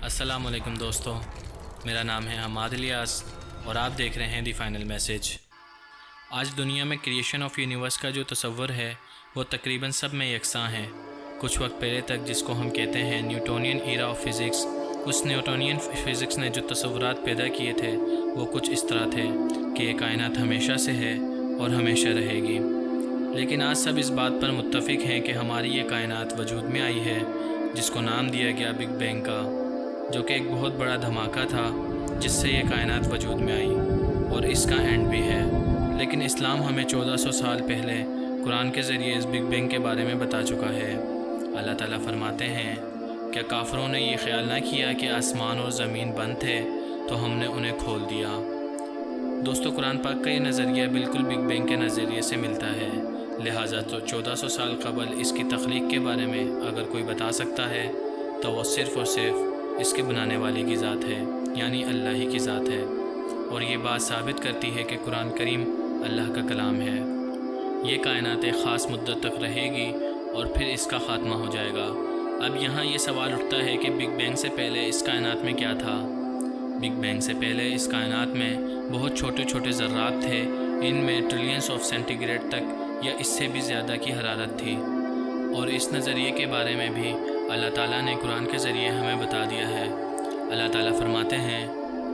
السلام علیکم دوستو، میرا نام ہے حماد الیاس اور آپ دیکھ رہے ہیں دی فائنل میسیج۔ آج دنیا میں کریشن آف یونیورس کا جو تصور ہے وہ تقریباً سب میں یکساں ہے۔ کچھ وقت پہلے تک جس کو ہم کہتے ہیں نیوٹونین ایرا آف فزکس، اس نیوٹونین فزکس نے جو تصورات پیدا کیے تھے وہ کچھ اس طرح تھے کہ یہ کائنات ہمیشہ سے ہے اور ہمیشہ رہے گی۔ لیکن آج سب اس بات پر متفق ہیں کہ ہماری یہ کائنات وجود میں آئی ہے جس کو نام دیا گیا بگ بینگ کا، جو کہ ایک بہت بڑا دھماکہ تھا جس سے یہ کائنات وجود میں آئی اور اس کا اینڈ بھی ہے۔ لیکن اسلام ہمیں 1400 سال پہلے قرآن کے ذریعے اس بگ بینگ کے بارے میں بتا چکا ہے۔ اللہ تعالیٰ فرماتے ہیں، کیا کافروں نے یہ خیال نہ کیا کہ آسمان اور زمین بند تھے تو ہم نے انہیں کھول دیا؟ دوستو، قرآن پاک کا یہ نظریہ بالکل بگ بینگ کے نظریے سے ملتا ہے، لہٰذا تو 1400 سال قبل اس کی تخلیق کے بارے میں اگر کوئی بتا سکتا ہے تو وہ صرف اور صرف اس کے بنانے والی کی ذات ہے، یعنی اللہ ہی کی ذات ہے، اور یہ بات ثابت کرتی ہے کہ قرآن کریم اللہ کا کلام ہے۔ یہ کائنات ایک خاص مدت تک رہے گی اور پھر اس کا خاتمہ ہو جائے گا۔ اب یہاں یہ سوال اٹھتا ہے کہ بگ بینگ سے پہلے اس کائنات میں کیا تھا؟ بگ بینگ سے پہلے اس کائنات میں بہت چھوٹے چھوٹے ذرات تھے، ان میں ٹریلینس آف سینٹی گریڈ تک یا اس سے بھی زیادہ کی حرارت تھی، اور اس نظریے کے بارے میں بھی اللہ تعالیٰ نے قرآن کے ذریعے ہمیں بتا دیا ہے۔ اللہ تعالیٰ فرماتے ہیں،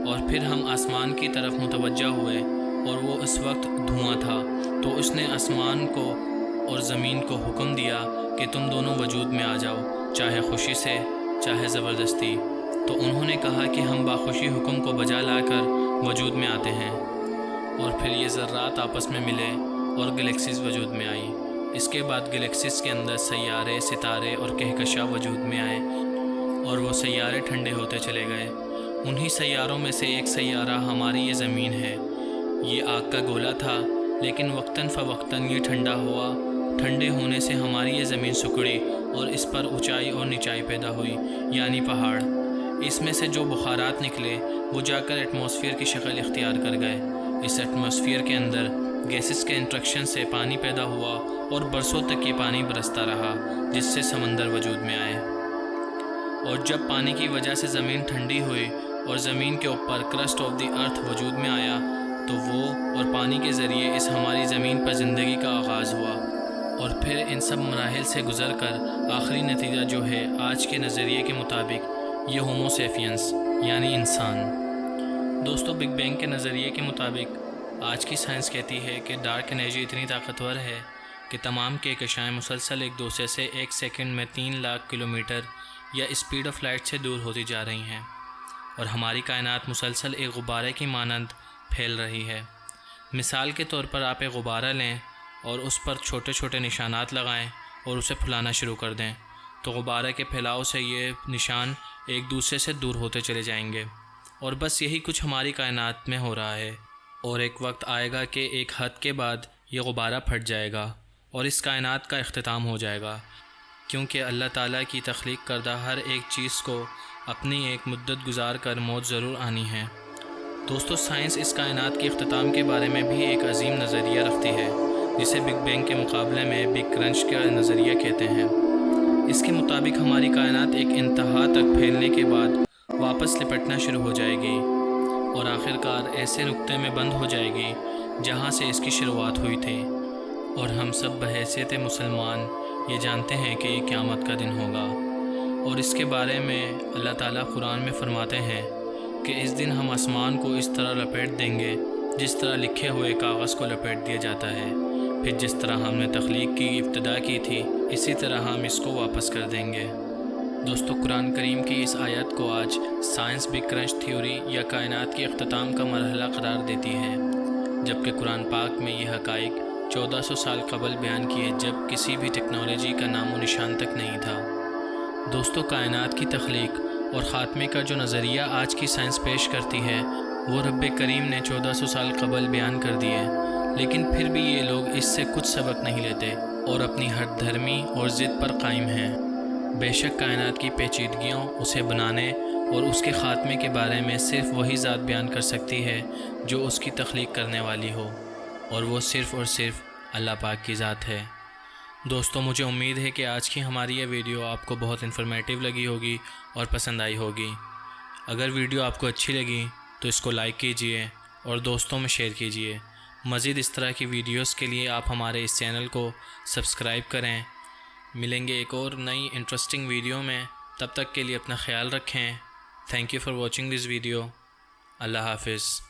اور پھر ہم آسمان کی طرف متوجہ ہوئے اور وہ اس وقت دھواں تھا، تو اس نے آسمان کو اور زمین کو حکم دیا کہ تم دونوں وجود میں آ جاؤ، چاہے خوشی سے چاہے زبردستی۔ تو انہوں نے کہا کہ ہم باخوشی حکم کو بجا لا کر وجود میں آتے ہیں، اور پھر یہ ذرات آپس میں ملے اور گلیکسیز وجود میں آئی۔ اس کے بعد گلیکسیز کے اندر سیارے، ستارے اور کہکشاں وجود میں آئے، اور وہ سیارے ٹھنڈے ہوتے چلے گئے۔ انہی سیاروں میں سے ایک سیارہ ہماری یہ زمین ہے۔ یہ آگ کا گولا تھا، لیکن وقتاً فوقتاً یہ ٹھنڈا ہوا۔ ٹھنڈے ہونے سے ہماری یہ زمین سکڑی اور اس پر اونچائی اور نچائی پیدا ہوئی، یعنی پہاڑ۔ اس میں سے جو بخارات نکلے وہ جا کر ایٹماسفیئر کی شکل اختیار کر گئے۔ اس ایٹماسفیئر کے اندر گیسز کے انٹریکشن سے پانی پیدا ہوا اور برسوں تک یہ پانی برستا رہا، جس سے سمندر وجود میں آئے۔ اور جب پانی کی وجہ سے زمین ٹھنڈی ہوئی اور زمین کے اوپر کرسٹ آف دی ارتھ وجود میں آیا، تو وہ اور پانی کے ذریعے اس ہماری زمین پر زندگی کا آغاز ہوا، اور پھر ان سب مراحل سے گزر کر آخری نتیجہ جو ہے آج کے نظریے کے مطابق، یہ ہومو سیپینس یعنی انسان۔ دوستو، بگ بینگ کے نظریے کے مطابق آج کی سائنس کہتی ہے کہ ڈارک انرجی اتنی طاقتور ہے کہ تمام کہکشائیں مسلسل ایک دوسرے سے ایک سیکنڈ میں 3 لاکھ کلومیٹر یا اسپیڈ آف لائٹ سے دور ہوتی جا رہی ہیں، اور ہماری کائنات مسلسل ایک غبارے کی مانند پھیل رہی ہے۔ مثال کے طور پر آپ ایک غبارہ لیں اور اس پر چھوٹے چھوٹے نشانات لگائیں اور اسے پھلانا شروع کر دیں، تو غبارے کے پھیلاؤ سے یہ نشان ایک دوسرے سے دور ہوتے چلے جائیں گے، اور بس یہی کچھ ہماری کائنات میں ہو رہا ہے۔ اور ایک وقت آئے گا کہ ایک حد کے بعد یہ غبارہ پھٹ جائے گا اور اس کائنات کا اختتام ہو جائے گا، کیونکہ اللہ تعالیٰ کی تخلیق کردہ ہر ایک چیز کو اپنی ایک مدت گزار کر موت ضرور آنی ہے۔ دوستو، سائنس اس کائنات کے اختتام کے بارے میں بھی ایک عظیم نظریہ رکھتی ہے، جسے بگ بینگ کے مقابلے میں بگ کرنچ کا نظریہ کہتے ہیں۔ اس کے مطابق ہماری کائنات ایک انتہا تک پھیلنے کے بعد واپس لپٹنا شروع ہو جائے گی، اور آخر کار ایسے نقطے میں بند ہو جائے گی جہاں سے اس کی شروعات ہوئی تھی۔ اور ہم سب بحیثیت مسلمان یہ جانتے ہیں کہ یہ قیامت کا دن ہوگا، اور اس کے بارے میں اللہ تعالیٰ قرآن میں فرماتے ہیں کہ اس دن ہم آسمان کو اس طرح لپیٹ دیں گے جس طرح لکھے ہوئے کاغذ کو لپیٹ دیا جاتا ہے، پھر جس طرح ہم نے تخلیق کی ابتدا کی تھی اسی طرح ہم اس کو واپس کر دیں گے۔ دوستو، قرآن کریم کی اس آیت کو آج سائنس بگ کرنچ تھیوری یا کائنات کے اختتام کا مرحلہ قرار دیتی ہے، جبکہ قرآن پاک میں یہ حقائق 1400 سال قبل بیان کیے جب کسی بھی ٹیکنالوجی کا نام و نشان تک نہیں تھا۔ دوستو، کائنات کی تخلیق اور خاتمے کا جو نظریہ آج کی سائنس پیش کرتی ہے وہ رب کریم نے 1400 سال قبل بیان کر دیے، لیکن پھر بھی یہ لوگ اس سے کچھ سبق نہیں لیتے اور اپنی ہٹ دھرمی اور ضد پر قائم ہیں۔ بے شک کائنات کی پیچیدگیوں، اسے بنانے اور اس کے خاتمے کے بارے میں صرف وہی ذات بیان کر سکتی ہے جو اس کی تخلیق کرنے والی ہو، اور وہ صرف اور صرف اللہ پاک کی ذات ہے۔ دوستو، مجھے امید ہے کہ آج کی ہماری یہ ویڈیو آپ کو بہت انفارمیٹیو لگی ہوگی اور پسند آئی ہوگی۔ اگر ویڈیو آپ کو اچھی لگی تو اس کو لائک کیجئے اور دوستوں میں شیئر کیجئے۔ مزید اس طرح کی ویڈیوز کے لیے آپ ہمارے اس چینل کو سبسکرائب کریں۔ ملیں گے ایک اور نئی انٹرسٹنگ ویڈیو میں، تب تک کے لیے اپنا خیال رکھیں۔ Thank you for watching this video. اللہ حافظ۔